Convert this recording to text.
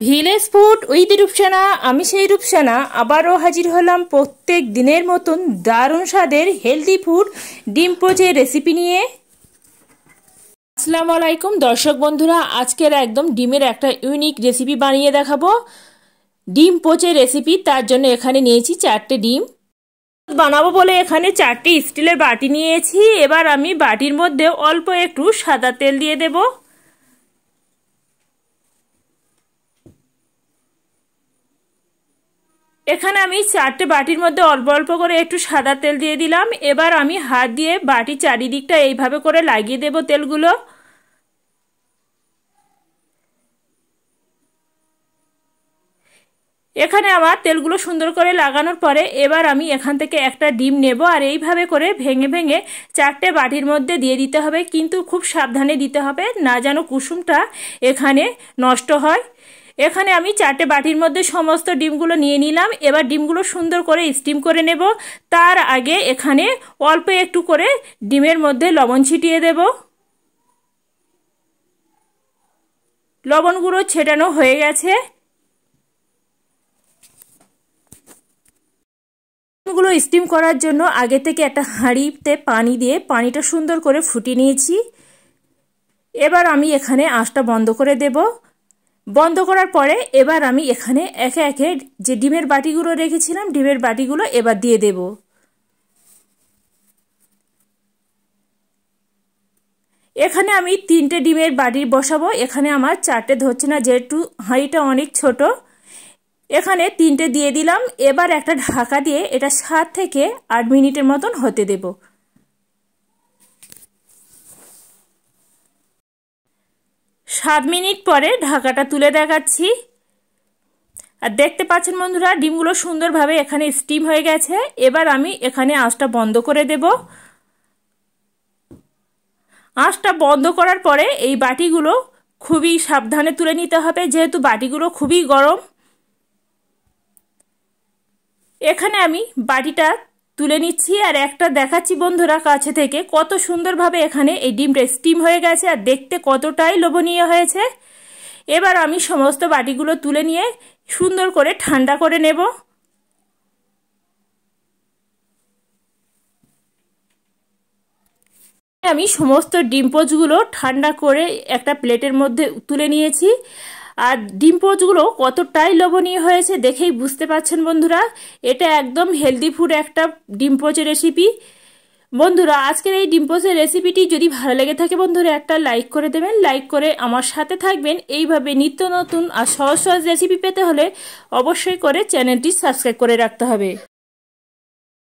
Village food with Rupsana. আমি সেই রূপসানা আবারও হাজির হলাম প্রত্যেক দিনের মতন দারুণ স্বাদের হেলদি ফুড ডিম পোচের রেসিপি নিয়ে। আসসালামু আলাইকুম দর্শক বন্ধুরা, আজকের একদম ডিমের একটা ইউনিক রেসিপি বানিয়ে দেখাবো, ডিম পোচের রেসিপি। তার জন্য এখানে নিয়েছি 4টে ডিম বানাবো বলে এখানে 4টে স্টিলের বাটি নিয়েছি। এবার আমি বাটির মধ্যে অল্প একটু সাদা তেল দিয়ে দেব। এখানে আমি 4টে বাটির মধ্যে অল্প অল্প করে একটু সাদা তেল দিয়ে দিলাম। এবার আমি হাত দিয়ে বাটি চারিদিকটা এইভাবে করে লাগিয়ে দেব তেলগুলো। এখানে আমার তেলগুলো সুন্দর করে লাগানোর পরে এবার আমি এখান থেকে একটা ডিম নেব আর এইভাবে করে ভেঙে ভেঙে 4টে বাটির মধ্যে দিয়ে দিতে হবে, কিন্তু খুব সাবধানে দিতে হবে, না যেন কুসুমটা এখানে নষ্ট হয়। এখানে আমি 4টে বাটির মধ্যে সমস্ত ডিমগুলো নিয়ে নিলাম। এবার ডিমগুলো সুন্দর করে স্টিম করে নেব। তার আগে এখানে অল্প একটু করে ডিমের মধ্যে লবণ ছিটিয়ে দেব। লবণগুলো ছেটানো হয়ে গেছে। ডিমগুলো স্টিম করার জন্য আগে থেকে একটা হাঁড়িতে পানি দিয়ে পানিটা সুন্দর করে ফুটিয়ে নিয়েছি। এবার আমি এখানে আঁচটা বন্ধ করে দেব। বন্ধ করার পরে এবার আমি এখানে একে একে যে ডিমের বাটিগুলো রেখেছিলাম ডিমের বাটিগুলো এবার দিয়ে দেব। এখানে আমি 3টে ডিমের বাটি বসাবো। এখানে আমার 4টে ধরছে না, যেহেতু হাঁড়িটা অনেক ছোট। এখানে 3টে দিয়ে দিলাম। এবার একটা ঢাকা দিয়ে এটা 7 থেকে 8 মিনিটের মতন হতে দেব। 7 মিনিট পরে ঢাকাটা তুলে দেখাচ্ছি। আর দেখতে পাচ্ছেন বন্ধুরা, ডিমগুলো সুন্দরভাবে এখানে স্টিম হয়ে গেছে। এবার আমি এখানে আঁচটা বন্ধ করে দেব। আঁচটা বন্ধ করার পরে এই বাটিগুলো খুবই সাবধানে তুলে নিতে হবে, যেহেতু বাটিগুলো খুবই গরম। এখানে আমি বাটিটা তুলে নিচ্ছি আর একটা দেখাচ্ছি বন্ধুরা কাছে থেকে, কত সুন্দরভাবে এখানে এই ডিমটা স্টিম হয়ে গেছে আর দেখতে কতটাই লোভনীয় হয়েছে। এবার আমি সমস্ত বাটিগুলো তুলে নিয়ে সুন্দর করে ঠান্ডা করে নেব। আমি সমস্ত ডিম পোচগুলো ঠান্ডা করে একটা প্লেটের মধ্যে তুলে নিয়েছি। আর ডিম পোচগুলো কতটাই লোভনীয় হয়েছে দেখেই বুঝতে পারছেন বন্ধুরা, এটা একদম হেলদি ফুড একটা ডিম পোচের রেসিপি। বন্ধুরা আজকের এই ডিম পোচের রেসিপিটি যদি ভালো লেগে থাকে বন্ধুরা একটা লাইক করে দেবেন, লাইক করে আমার সাথে থাকবেন। এইভাবে নিত্য নতুন আর সহজ সহজ রেসিপি পেতে হলে অবশ্যই করে চ্যানেলটি সাবস্ক্রাইব করে রাখতে হবে।